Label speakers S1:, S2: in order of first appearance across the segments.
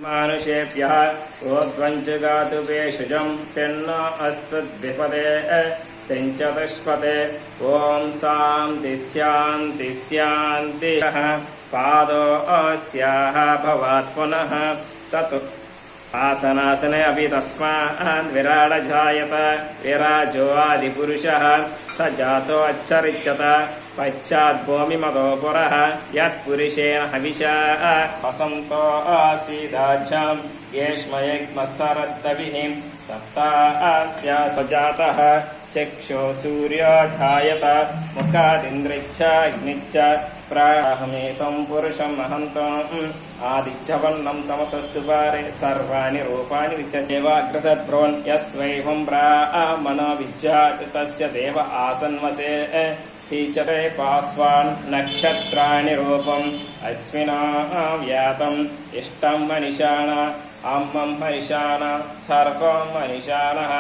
S1: मानुषेभ्यः ऊर्ध्वञ्चगातु भेषजं सेन्न अस्तद्विपदे तेञ्चतुष्पते ॐ शान्ति शान्ति शान्तिः पादो अस्याः भवात् पुनः तत् आसनासने अपि तस्मात् विराड जायत विराजो आदिपुरुषः स जातो अच्छरिच्यत पश्चात् भूमिमतो पुरः यत्पुरुषेण हविषा वसन्तो आसीदाज्यां येष्मयग्मस्सरद्दभिः सप्तास्या सजातः चक्षो सूर्यो जायत मुखादिन्द्रिच्छ अग्निच्च प्राहमेतं पुरुषम् अहन्तम् आदित्यवन्नं तमसस्तु पारे सर्वाणि रूपाणि विच्यदेवाग्रतद्ब्रोन् यस्वैवं ब्राह्मणो विज्जात् तस्य देव आसन्वसे टीचरे पास्वान् नक्षत्राणि रूपम् अस्मिना व्यातम् इष्टं मनिषाण अम्मं मनिषाण सर्वं मनिषाणः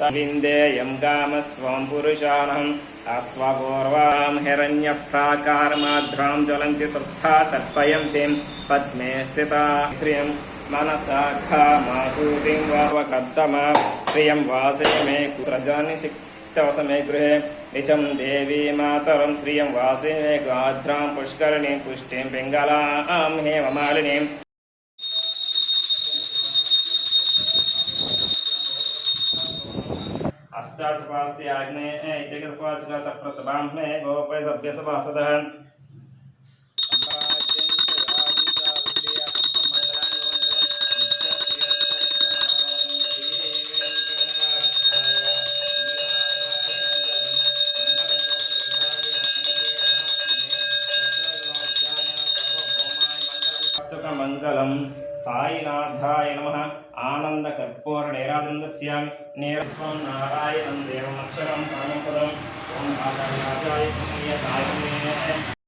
S1: तविन्देयं गामस्वं पुरुषाणम् अश्वपूर्वां हिरण्यप्राकारमाध्रां ज्वलन्ति तथा तर्पयन्तीं पद्मे स्थिता श्रियं मनसा खामातूतिं वावकर्दमा प्रियं वासे मे कुसृजानि सिक्तवसमे गृहे निचं देवी मातरं श्रियं वासे मे गाध्रां पुष्करणीं पुष्टिं पिङ्गलां हेममालिनीं अष्टासपास्य आग्ने चेकसपासुका सप्रसभां मे गोपय सभ्यसभासदः मंगलम साईनाथाय नमः आनंदकर्पूरनेरानन्दस्य नेरस्वं नारायणं देवमक्षरं परमपदम् ओं भागवताय साय